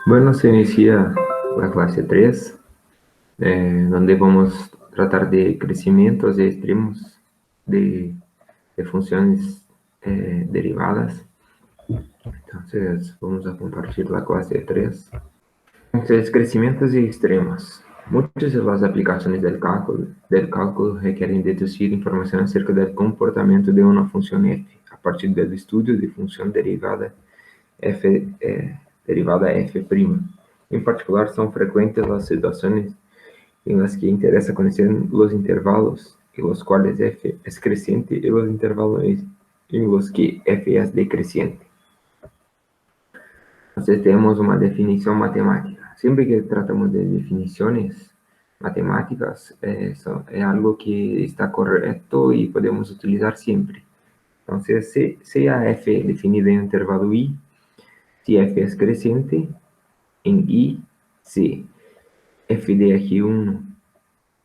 Bueno, se inicia la clase 3, donde vamos a tratar de crecimientos y extremos de, de funciones derivadas. Entonces, vamos a compartir la clase 3. Entonces, crecimientos y extremos. Muchas de las aplicaciones del cálculo requieren deducir información acerca del comportamiento de una función f a partir del estudio de función derivada f'. En particular, son frecuentes las situaciones en las que interesa conocer los intervalos en los cuales f es creciente y los intervalos en los que f es decreciente. Entonces tenemos una definición matemática. Siempre que tratamos de definiciones matemáticas, eso es algo que está correcto y podemos utilizar siempre. Entonces, sea f definida en un intervalo i, si f es creciente, en i, si f de x1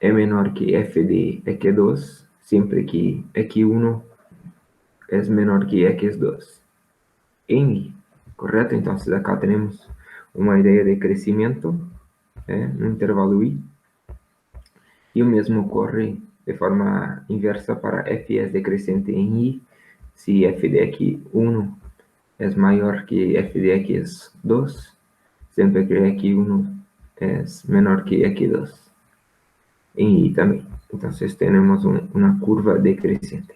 é menor que f de x2, siempre que x1 es menor que x2 en i, ¿correcto? Entonces acá tenemos una idea de crecimiento en un intervalo i, y lo mismo ocurre de forma inversa para f es decreciente en i, si f de x1 es mayor que f de x2, siempre que x1 es menor que x2 en i también. Entonces tenemos una curva decreciente.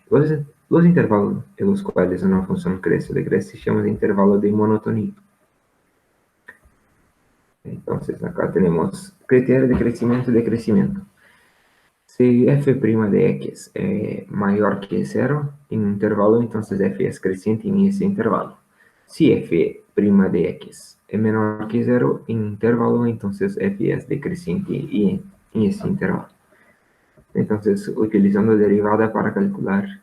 Los intervalos en los cuales una función crece o decrece se llaman de intervalo de monotonía. Entonces acá tenemos criterio de crecimiento y decrecimiento. Si f' de x es mayor que 0 en un intervalo, entonces f es creciente en ese intervalo. Si f' de x es menor que 0 en un intervalo, entonces f es decreciente en ese intervalo. Entonces, utilizando derivada para calcular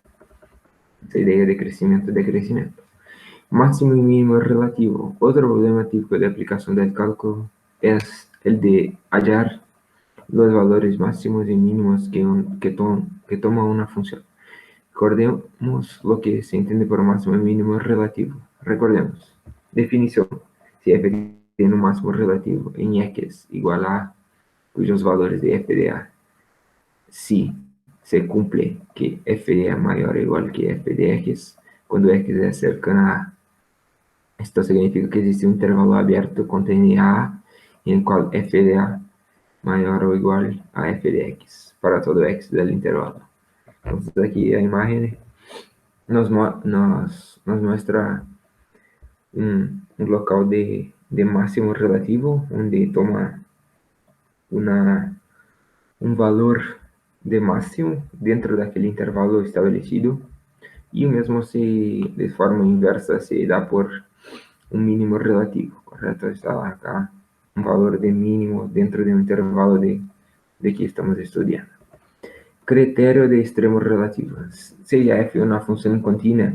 esa idea de crecimiento y decrecimiento. Máximo y mínimo relativo. Otro problema típico de aplicación del cálculo es el de hallar los valores máximos y mínimos que toma una función. Recordemos lo que se entiende por máximo y mínimo relativo. Recordemos. Definición. Si f tiene un máximo relativo en x igual a cuyos valores de f de a, si se cumple que f de a mayor o igual que f de x, cuando x es cercano a a. Esto significa que existe un intervalo abierto contenido a en el cual f de a mayor o igual a f de x para todo x del intervalo. Entonces aquí la imagen nos muestra un local de máximo relativo, donde toma un valor de máximo dentro de aquel intervalo establecido, y o mesmo se de forma inversa se dá por un mínimo relativo, correcto? Está acá un valor de mínimo dentro de un intervalo de que estamos estudiando. Criterio de extremos relativos. Seja f una función continua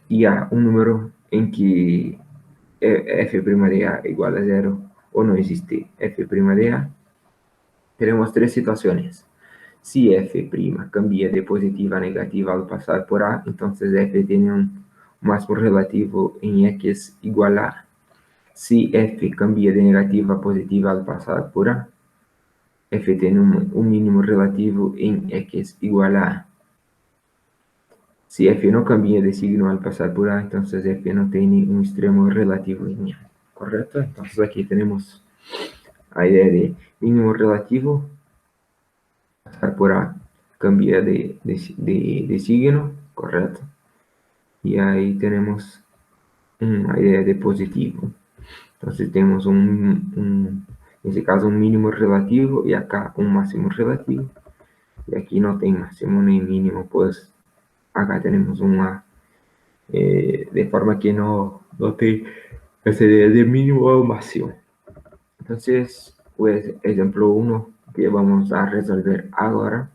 y a un número en que f' de a igual a 0 o no existe f' de a, tenemos tres situaciones. Si f' cambia de positiva a negativa al pasar por a, entonces f tiene un máximo relativo en x igual a. Si f cambia de negativa a positiva al pasar por a, f tiene un mínimo relativo en x igual a. Si f no cambia de signo al pasar por a, entonces f no tiene un extremo relativo en a, ¿correcto? Entonces aquí tenemos la idea de mínimo relativo, pasar por a, cambia de signo, ¿correcto? Y ahí tenemos una idea de positivo. Entonces tenemos en ese caso un mínimo relativo y acá un máximo relativo. Y aquí no tem máximo ni mínimo, pues acá tenemos una de forma que no tem essa ideia de mínimo o máximo. Entonces, pues ejemplo 1 que vamos a resolver ahora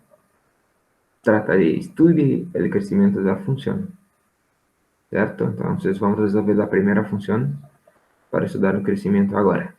trata de estudiar el crecimiento de la función, ¿cierto? Entonces vamos a resolver la primera función para estudar el crecimiento ahora.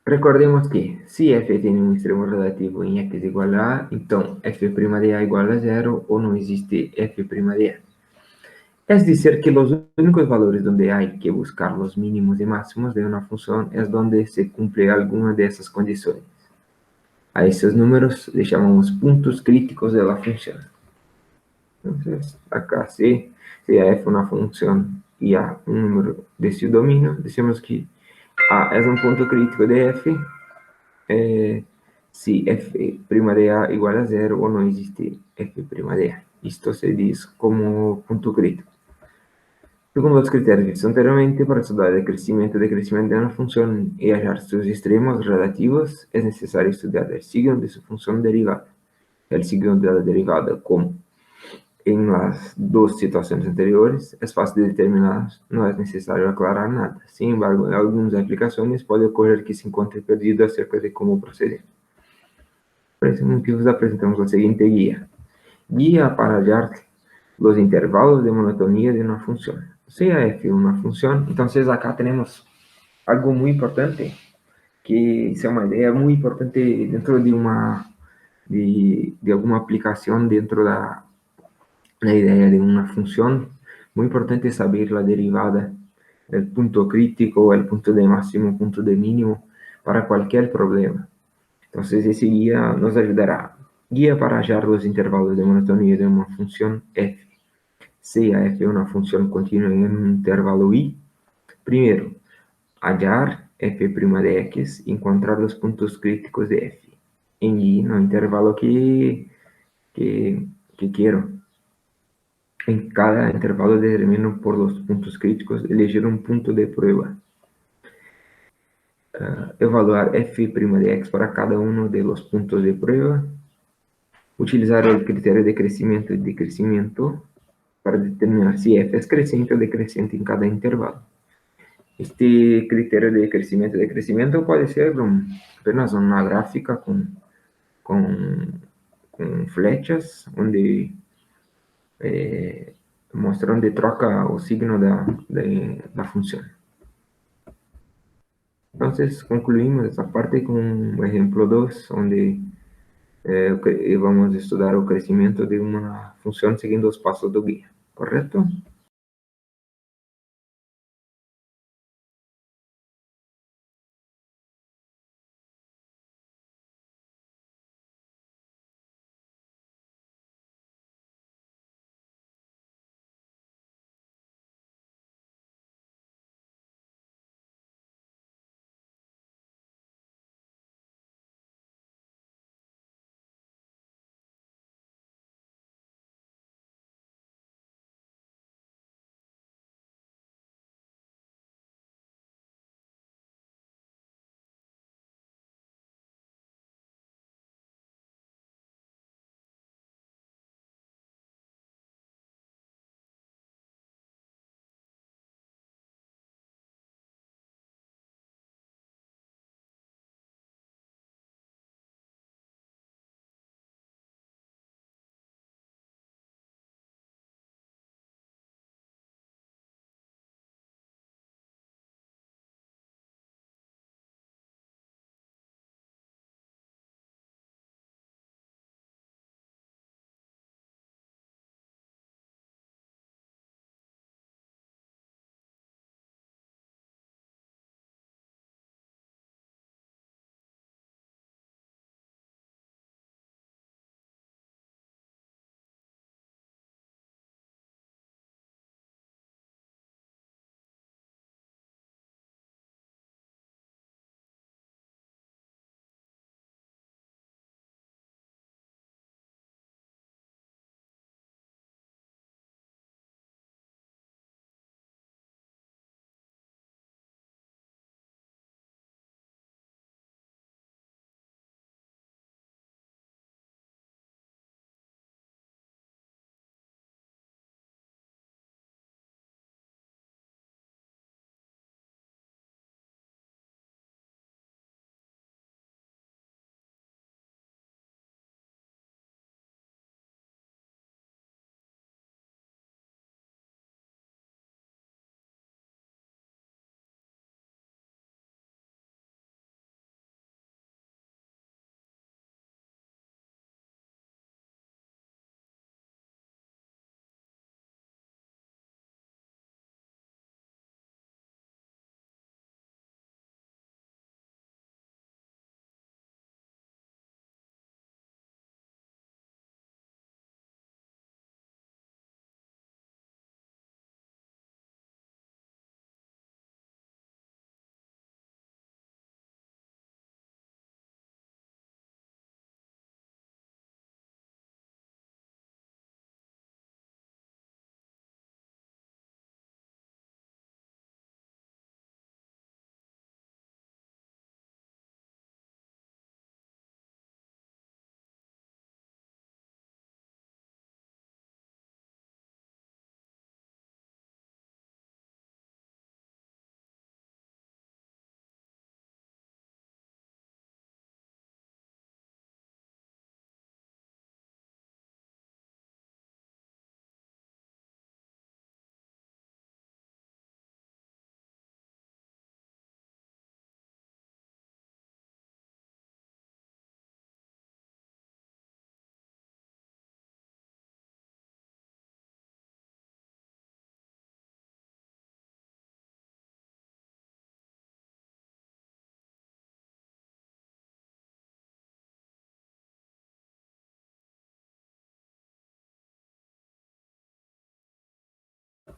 Recordemos que si f tiene un extremo relativo en x igual a a, entonces f' de a igual a 0 o no existe f' de a. Es decir, que los únicos valores donde hay que buscar los mínimos y máximos de una función es donde se cumple alguna de esas condiciones. A esos números le llamamos puntos críticos de la función. Entonces, acá si a f una función y a un número de su dominio, decimos que a es un punto crítico de f si f' de a igual a 0 o no existe f' de a. Esto se dice como punto crítico. Según los criterios vistos anteriormente, para estudiar el crecimiento y decrecimiento de una función y hallar sus extremos relativos, es necesario estudiar el signo de su función derivada. El signo de la derivada, como en las dos situaciones anteriores, es fácil de determinar, no es necesario aclarar nada. Sin embargo, en algunas aplicaciones puede ocurrir que se encuentre perdido acerca de cómo proceder. Por ese motivo, presentamos la siguiente guía. Guía para hallar los intervalos de monotonía de una función. Sea f una función, entonces acá tenemos algo muy importante, que es una idea muy importante dentro de alguna aplicación dentro de la idea de una función. Muy importante saber la derivada, el punto crítico, el punto de máximo, punto de mínimo, para cualquier problema. Entonces, ese guía nos ayudará. Guía para hallar los intervalos de monotonía de una función f. Sea f una función continua en un intervalo i. Primero, hallar f' de x y encontrar los puntos críticos de f. En i, no intervalo que quiero. En cada intervalo determino por los puntos críticos elegir un punto de prueba. Evaluar f' de x para cada uno de los puntos de prueba. Utilizar el criterio de crecimiento y decrecimiento para determinar si f es creciente o decreciente en cada intervalo. Este criterio de crecimiento y decrecimiento puede ser apenas una gráfica con, con flechas, onde mostra onde troca o signo da función. Entonces, concluimos esta parte con un ejemplo 2, donde vamos a estudiar el crecimiento de una función siguiendo los pasos de guía, ¿correcto?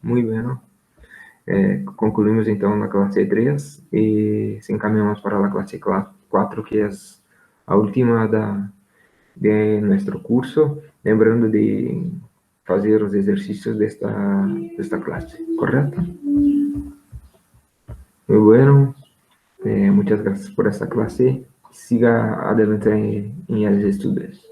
Muy bueno. Concluimos então na classe 3 e se encaminhamos para a classe 4, que é a última de nosso curso, lembrando de fazer os exercícios desta classe, correto? Muy bueno, muchas gracias por esta clase. Siga adelante en los estudios.